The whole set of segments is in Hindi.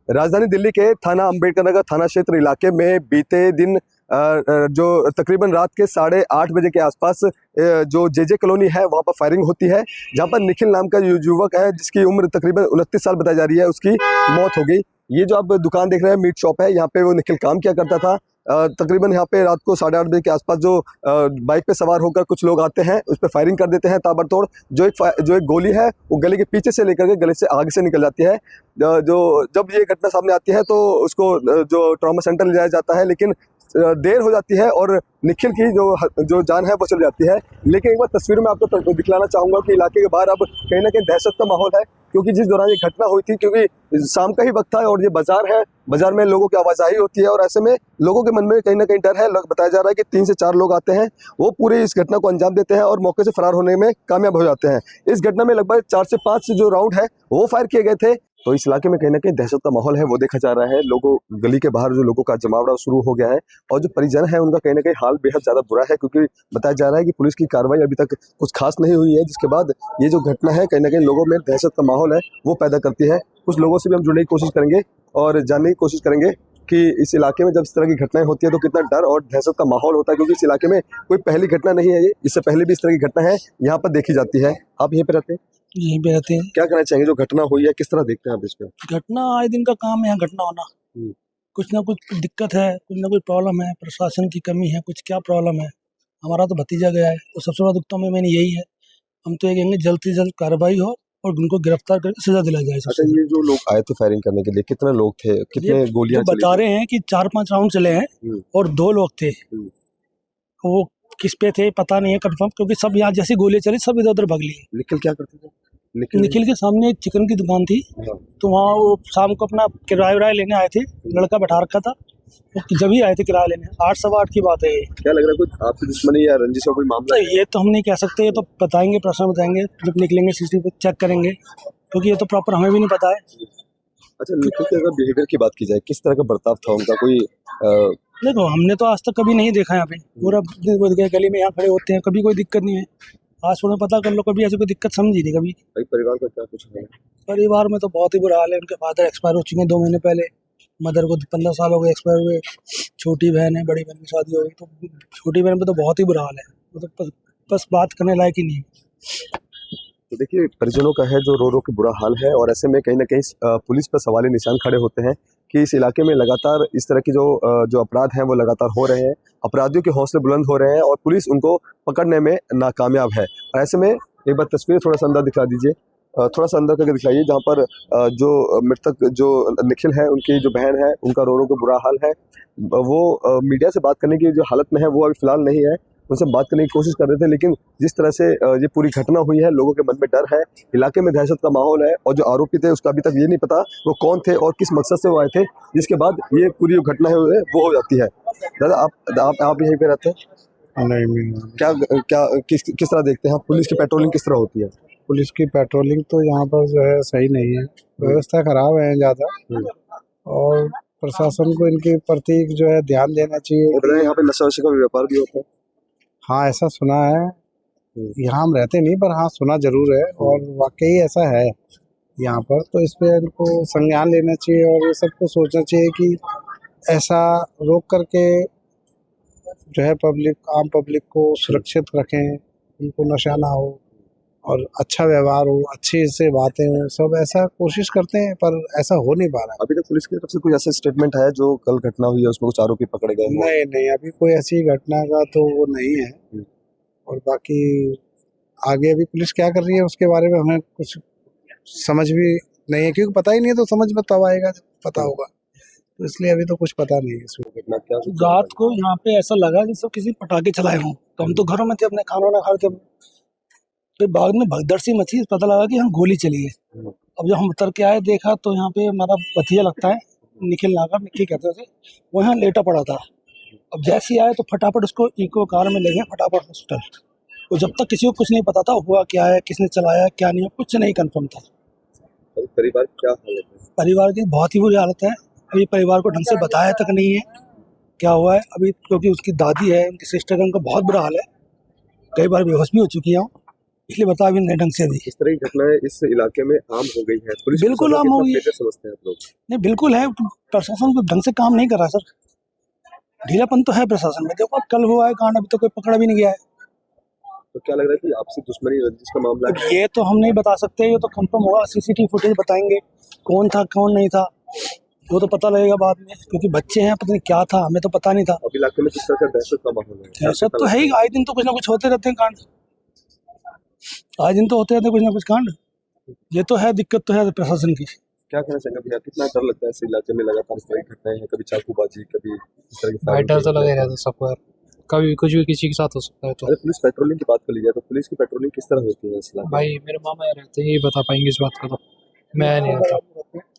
राजधानी दिल्ली के थाना अंबेडकर नगर थाना क्षेत्र इलाके में बीते दिन जो तकरीबन रात के 8:30 बजे के आसपास जो जेजे कॉलोनी है वहां पर फायरिंग होती है, जहां पर निखिल नाम का युवक है जिसकी उम्र तकरीबन 29 साल बताई जा रही है, उसकी मौत हो गई। ये जो आप दुकान देख रहे हैं मीट शॉप है, यहाँ पे वो निखिल काम किया करता था। तकरीबन यहाँ पे रात को 8:30 बजे के आसपास जो बाइक पे सवार होकर कुछ लोग आते हैं, उस पर फायरिंग कर देते हैं ताबड़तोड़। जो एक गोली है वो गले के पीछे से लेकर के गले से आगे से निकल जाती है। जो जब ये घटना सामने आती है तो उसको जो ट्रॉमा सेंटर ले जाया जाता है, लेकिन देर हो जाती है और निखिल की जो जान है वो चली जाती है। लेकिन एक बार तस्वीर में आपको दिखलाना चाहूँगा कि इलाके के बाहर अब कहीं ना कहीं दहशत का माहौल है, क्योंकि जिस दौरान ये घटना हुई थी, क्योंकि शाम का ही वक्त था और ये बाजार है, बाजार में लोगों की आवाजाही होती है और ऐसे में लोगों के मन में कहीं ना कहीं डर है। बताया जा रहा है कि 3 से 4 लोग आते हैं, वो पूरे इस घटना को अंजाम देते हैं और मौके से फरार होने में कामयाब हो जाते हैं। इस घटना में लगभग 4 से 5 जो राउंड है वो फायर किए गए थे। तो इस इलाके में कहीं ना कहीं दहशत का माहौल है वो देखा जा रहा है। लोगों गली के बाहर जो लोगों का जमावड़ा शुरू हो गया है और जो परिजन है उनका कहीं ना कहीं हाल बेहद ज़्यादा बुरा है, क्योंकि बताया जा रहा है कि पुलिस की कार्रवाई अभी तक कुछ खास नहीं हुई है, जिसके बाद ये जो घटना है कहीं ना कहीं लोगों में दहशत का माहौल है वो पैदा करती है। कुछ लोगों से भी हम जुड़ने की कोशिश करेंगे और जानने की कोशिश करेंगे कि इस इलाके में जब इस तरह की घटनाएं होती है तो कितना डर और दहशत का माहौल होता है, क्योंकि इस इलाके में कोई पहली घटना नहीं है। ये इससे पहले भी इस तरह की घटना है यहाँ पर देखी जाती है। आप यहीं पे रहते हैं? यहीं पे रहते हैं। क्या कहना चाहेंगे जो घटना हुई है, किस तरह देखते हैं आप इसको? घटना आए दिन का काम है यहाँ घटना होना। कुछ ना कुछ दिक्कत है, कुछ ना कुछ प्रॉब्लम है, प्रशासन की कमी है, कुछ क्या प्रॉब्लम है। हमारा तो भतीजा गया है, तो सबसे बड़ा दुख तो मैंने यही है। हम तो ये कहेंगे जल्द से जल्द कार्रवाई हो और उनको गिरफ्तार करके सजा दिला जाए। अच्छा, ये जो लोग आए थे फायरिंग करने के लिए, कितने लोग थे, कितने गोलियां चली? बता रहे हैं कि 4-5 राउंड चले हैं और 2 लोग थे। वो किस पे थे पता नहीं है कंफर्म, क्योंकि सब यहाँ जैसी गोलियां चली सब इधर उधर भाग लिए। निखिल क्या करते थे? निखिल के सामने एक चिकन की दुकान थी, तो वहाँ वो शाम को अपना किराया लेने आए थे, लड़का बैठा रखा था, जब ही आए थे किराया लेने। 8-8 की बात है ये। क्या लग रहा है कुछ आपसी दुश्मनी या रंजिश का कोई मामला है? ये तो हम नहीं कह सकते, ये तो बताएंगे, प्रश्न बताएंगे जब निकलेंगे, सीसीटीवी चेक करेंगे, क्योंकि ये तो प्रॉपर हमें भी नहीं पता है। अच्छा, निखिल के अगर बिहेवियर की बात की जाए, किस तरह का बर्ताव था उनका? कोई देखो हमने तो आज तक कभी नहीं देखा यहाँ पे, पूरा गली में यहाँ खड़े होते हैं, कभी कोई दिक्कत नहीं है। आज थोड़ा पता कर लो, कभी ऐसी कोई दिक्कत समझी नहीं कभी। परिवार का क्या कुछ है? परिवार में तो बहुत ही बुरा हाल है। उनके फादर एक्सपायर हो चुके हैं 2 महीने पहले, मदर को 15 साल हो गए एक्सपायर हुए, छोटी बहन है, बड़ी बहन की शादी हो गई, तो छोटी बहन पे तो बहुत ही बुरा हाल है, वो तो बस बात करने लायक ही नहीं है। तो देखिए, परिजनों का है जो रो रो के बुरा हाल है और ऐसे में कहीं ना कहीं पुलिस पर सवाल निशान खड़े होते हैं कि इस इलाके में लगातार इस तरह की जो अपराध हैं वो लगातार हो रहे हैं, अपराधियों के हौसले बुलंद हो रहे हैं और पुलिस उनको पकड़ने में नाकामयाब है। ऐसे में एक बार तस्वीर थोड़ा सा अंदर दिखा दीजिए, थोड़ा सा अंदर करके दिखाइए, जहाँ पर जो मृतक जो निखिल है उनकी जो बहन है उनका रो रो के बुरा हाल है। वो मीडिया से बात करने की जो हालत में है वो अभी फिलहाल नहीं है, उनसे बात करने की कोशिश कर रहे थे, लेकिन जिस तरह से ये पूरी घटना हुई है लोगों के मन में डर है, इलाके में दहशत का माहौल है और जो आरोपी थे उसका अभी तक ये नहीं पता वो कौन थे और किस मकसद से वो आए थे, जिसके बाद ये पूरी जो घटना है वो हो जाती है। दादा आप यहीं पे रहते हैं? नहीं, क्या क्या किस तरह देखते हैं? पुलिस की पेट्रोलिंग किस तरह होती है? पुलिस की पेट्रोलिंग तो यहाँ पर जो है सही नहीं है, व्यवस्था खराब है ज़्यादा, और प्रशासन को इनके प्रति जो है ध्यान देना चाहिए। यहाँ पे नशा वशा का व्यापार भी होता है? हाँ, ऐसा सुना है, यहाँ हम रहते नहीं पर हाँ सुना जरूर है और वाकई ऐसा है यहाँ पर। तो इस पे इनको संज्ञान लेना चाहिए और ये सबको सोचना चाहिए कि ऐसा रोक करके जो है आम पब्लिक को सुरक्षित रखें, उनको नशा ना हो और अच्छा व्यवहार हो, अच्छी से बातें हो, सब ऐसा कोशिश करते हैं पर ऐसा हो नहीं पा रहा। अभी तक पुलिस की तरफ से कोई ऐसा स्टेटमेंट है जो कल घटना हुई है उसमें कुछ आरोपी पकड़े गए? नहीं, अभी कोई ऐसी घटना का तो वो नहीं है। और बाकी आगे अभी पुलिस क्या कर रही है उसके बारे में हमें कुछ समझ भी नहीं है, क्योंकि पता ही नहीं है, तो समझ में तब आएगा जब पता होगा, तो इसलिए अभी तो कुछ पता नहीं है इसमें। रात को यहाँ पे ऐसा लगा जैसे किसी पटाखे चलाए हों, तो हम तो घरों में थे, अपने खाना वाना खा के, फिर बाद में भगदड़ सी मची, पता लगा कि यहाँ गोली चली है। अब जब हम उतर के आए देखा तो यहाँ पे हमारा भतीजा लगता है, निखिल नागर, निखिल कहते थे, वो यहाँ लेटा पड़ा था। अब जैसे ही आए तो फटाफट उसको इको कार में ले गए, फटाफट हॉस्पिटल। तो जब तक किसी को कुछ नहीं पता था हुआ क्या है, किसने चलाया क्या नहीं, कुछ नहीं कंफर्म था। परिवार क्या हालत है? परिवार की बहुत ही बुरी हालत है। अभी परिवार को ढंग से बताया तक नहीं है क्या हुआ है अभी, क्योंकि उसकी दादी है, उनकी सिस्टर है, उनका बहुत बुरा हाल है, कई बार बेहोश भी हो चुकी हैं। इसलिए बता भी नहीं ढंग से अभी। इस तरह की घटनाएं इस इलाके में आम हो गई है, पुलिस बिल्कुल प्रशासन आम हो कितना गई है। फेलियर समझते हैं आप लोग? नहीं बिल्कुल है, प्रशासन को ढंग से काम नहीं कर रहा सर, ढीलापन तो है प्रशासन में। देखो कल हुआ है कांड, अभी तो कोई पकड़ा भी नहीं गया है। तो क्या लग रहा है कि आपसी दुश्मनी रंजिश का मामला अब है? ये तो हम नहीं बता सकते, ये तो कंफर्म होगा, सीसीटीवी फुटेज बताएंगे कौन था कौन नहीं था, वो तो पता लगेगा बाद में, क्योंकि बच्चे हैं, पता नहीं क्या था, हमें तो पता नहीं था। अब इलाके में किस तरह का दहशत का माहौल है? ऐसा तो है ही, आए दिन तो कुछ ना कुछ होते रहते हैं कांड, आए दिन तो होते रहते हैं कुछ ना कुछ कांड। ये तो है, दिक्कत तो है प्रशासन की। क्या कहना चाहेंगे भैया, कितना डर लगता है इस इलाके में लगातार इस तरह की घटनाएं हैं, कभी चाकूबाजी, कभी इस तरह की भाई डर तो फायरिंग? लगे रहता है सबको यार, कभी कुछ भी किसी के साथ हो सकता है। तो अरे पुलिस पेट्रोलिंग की बात कर ली जाए तो पुलिस की पेट्रोलिंग किस तरह होती है इस इलाके में? भाई मेरे मामा यहाँ रहते हैं, यही बता पाएंगे इस बात का। तो मैं नहीं रहता,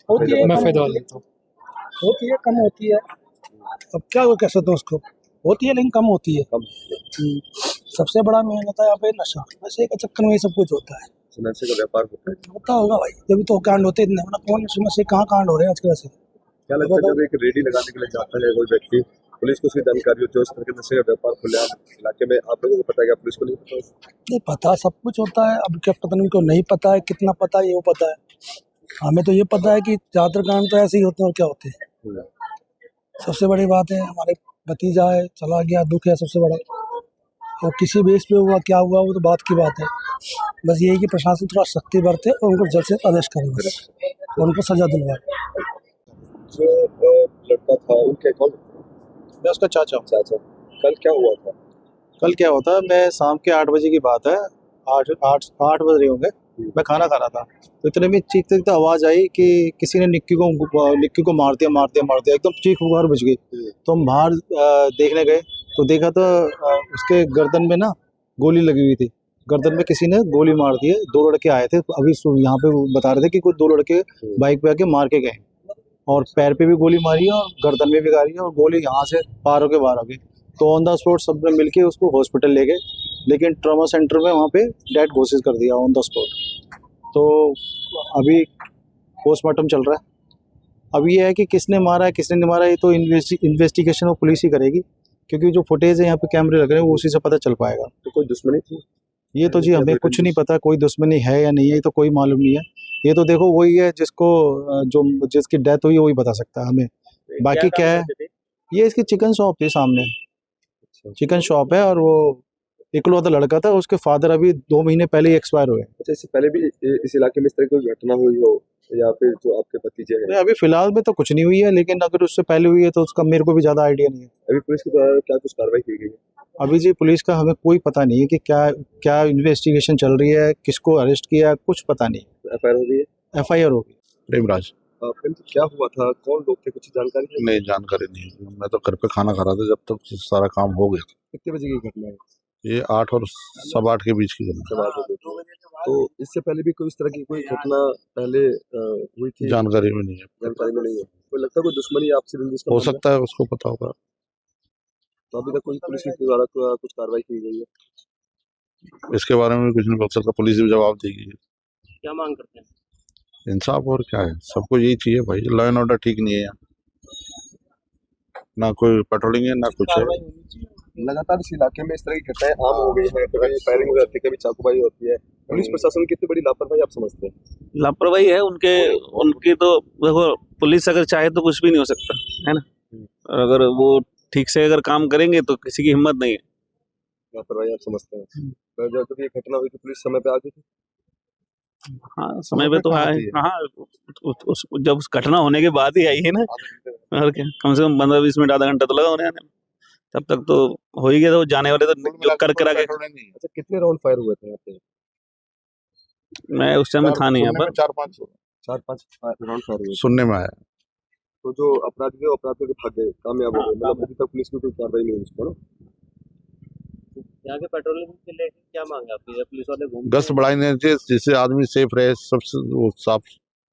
होती है, मैं कम फैदवाल होती है, रहता हूँ। होती है, कम होती है, अब क्या वो कह सकते हैं उसको, होती है लेकिन कम होती है। कम सबसे बड़ा मेन होता है यहाँ पे नशा, नशे के चक्कर में ये सब कुछ होता है। नशे का व्यापार होता है। होता होगा भाई, जब तो कांड होते इतने, वरना कौन इसमें से कहाँ कांड हो रहे हैं आजकल ऐसे। क्या लगता है जब एक रेडी लगाने के लिए जाता है कोई व्यक्ति, पुलिस को उसकी जानकारी होती है उस तरह के नशे का व्यापार खुलेआम इलाके में, आप लोगों को पता है क्या पुलिस को नहीं पता? नहीं पता, सब कुछ होता है, अब क्या पता नहीं, उनको नहीं पता है, कितना पता है ये वो पता है। हमें तो ये पता है कि ज़्यादातर कांड तो ऐसे ही होते हैं, और क्या होते हैं। सबसे बड़ी बात है, हमारे भतीजा है, चला गया, दुख है सबसे बड़ा, और किसी बेस पे हुआ क्या हुआ वो तो बात की बात है। बस यही कि प्रशासन थोड़ा सख्ती बरते और उनको जल्द से अरेस्ट करे, बस और उनको सजा दिलवाए। जो लड़का था उनके कौन? मैं उसका चाचा हूँ। चाचा। कल क्या हुआ था? कल क्या होता है, मैं शाम के 8 बजे की बात है, 8 बज रहे होंगे, मैं खाना खा रहा था, तो इतने में चीखते चीखते आवाज़ आई कि किसी ने निक्की को मार दिया मार दिया मार दिया, एकदम चीख पुकार बज गई। तो हम बाहर देखने गए तो देखा तो उसके गर्दन में ना गोली लगी हुई थी, गर्दन में किसी ने गोली मार दी है। 2 लड़के आए थे, अभी यहाँ पे बता रहे थे कि कुछ 2 लड़के बाइक पे आके मार के गए, और पैर पे भी गोली मारी है और गर्दन में भी मारी है, और गोली यहाँ से पार होके बाहर आ गई। तो ऑन द स्पॉट सब ने मिलके उसको हॉस्पिटल ले गए, लेकिन ट्रॉमा सेंटर में वहाँ पे डेड घोषित कर दिया ऑन द स्पॉट। तो अभी पोस्टमार्टम चल रहा है। अब ये है कि किसने मारा है किसने नहीं मारा, ये तो इन्वेस्टिगेशन और पुलिस ही करेगी, क्योंकि जो फुटेज है यहाँ पे कैमरे लग रहे हैं वो उसी से पता चल पाएगा। तो कोई दुश्मनी थी? ये तो जी हमें कुछ नहीं पता, कोई दुश्मनी है या नहीं है, ये तो कोई मालूम नहीं है। ये तो देखो वही है जिसकी डेथ हुई वही बता सकता है हमें, बाकी क्या है। ये इसकी चिकन शॉप थी सामने, चिकन शॉप है, और वो इकलौता लड़का था, उसके फादर अभी 2 महीने पहले ही एक्सपायर हुए। अच्छा, इससे पहले भी इस इलाके में इस तरह की कोई घटना हुई हो, या फिर जो आपके भतीजे हैं? अभी फिलहाल में तो कुछ नहीं हुई है, लेकिन अगर उससे पहले हुई है तो उसका मेरे को भी ज़्यादा आइडिया नहीं है। अभी पुलिस के द्वारा क्या कुछ कार्रवाई की गई है? अभी जी पुलिस का हमें कोई पता नहीं है कि क्या इन्वेस्टिगेशन चल रही है, किसको अरेस्ट किया, कुछ पता नहीं। एफआईआर हो गई है? FIR होगी। प्रेमराज। प्रेम जी, क्या हुआ था, कौन लोग थे, कुछ जानकारी है? नहीं, जानकारी नहीं है। मैं तो घर पे खाना खा रहा था जब तक सारा काम हो गया था। कितने बजे की घटना है? ये 8 और 8:15 के बीच की घटना। सवाल हो गई। तो इससे पहले भी कोई इस तरह की कोई घटना पहले हुई थी? जानकारी में नहीं है। जानकारी में नहीं है। कोई लगता है कोई दुश्मनी आपसी रंजिश का हो मामला? सकता है, उसको पता होगा। तो अभी तक कोई पुलिस के द्वारा कुछ कार्रवाई की गई है? इसके बारे में भी कुछ नहीं बोल सकता, पुलिस भी जवाब देगी। क्या मांग करते हैं? इंसाफ और क्या है, सबको यही चाहिए भाई। लॉ एंड ऑर्डर ठीक नहीं है यहाँ, ना कोई पेट्रोलिंग है ना कुछ है। लगातार इस इलाके में इस तरह की घटनाएं आम हो गई हैं, कभी फायरिंग हो जाती है, कभी चाकूबाजी होती है। पुलिस प्रशासन की कितनी बड़ी लापरवाही आप समझते हैं? लापरवाही है उनकी तो देखो, पुलिस अगर चाहे तो कुछ भी नहीं हो सकता है ना, और अगर वो ठीक से अगर काम करेंगे तो किसी की हिम्मत नहीं है। लापरवाही आप समझते हैं? तो जब ये घटना हुई तो पुलिस समय पे आ गई थी? हाँ, समय पे तो आए। हाँ, जब उस घटना होने के बाद ही आई है ना, और क्या, कम से कम 15-20 मिनट आधा घंटा तो लगा होने आने में, तब तक तो हो ही गया था। वो जाने वाले तो जो कर करा के। अच्छा, कितने राउंड फायर हुए थे यहाँ पे? मैं उस टाइम में था नहीं यहाँ पर। 4-5 4-5 राउंड फायर हुए। सुनने में आया। तो जो अपराधी थे, अपराधियों के भाग गए, कामयाब हो गए, मतलब अभी तक पुलिस की कोई कार्रवाई नहीं हुई उसको ना? यहाँ के पेट्रोलिंग के लेके क्या मांग है आपकी? पुलिस वाले घूम गश्त बढ़ाने चाहिए जिससे आदमी सेफ रहे, सबसे वो साफ,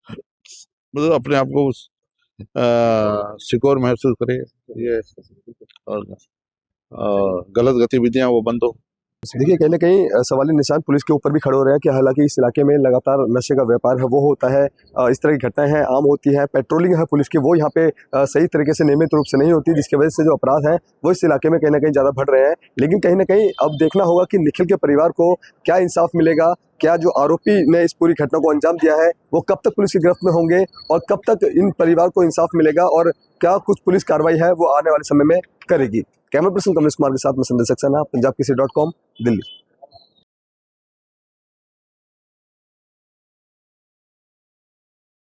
मतलब अपने आप को सिक्योर महसूस करे। ये और गलत गतिविधियां वो बंद हो। देखिए कहीं ना कहीं सवाली निशान पुलिस के ऊपर भी खड़े हो रहे हैं कि हालांकि इस इलाके में लगातार नशे का व्यापार है वो होता है, इस तरह की घटनाएं हैं आम होती है, पेट्रोलिंग है पुलिस की वो यहाँ पे सही तरीके से नियमित रूप से नहीं होती, जिसकी वजह से जो अपराध है वो इस इलाके में कहीं ना कहीं ज़्यादा बढ़ रहे हैं। लेकिन कहीं ना कहीं अब देखना होगा कि निखिल के परिवार को क्या इंसाफ मिलेगा, क्या जो आरोपी ने इस पूरी घटना को अंजाम दिया है वो कब तक पुलिस की गिरफ्त में होंगे और कब तक इन परिवार को इंसाफ मिलेगा और क्या कुछ पुलिस कार्रवाई है वो आने वाले समय में करेगी। कैमरा पर्सन कमलेश कुमार के साथ मैं संदेश सक्सेना, पंजाब केसरी.com, दिल्ली।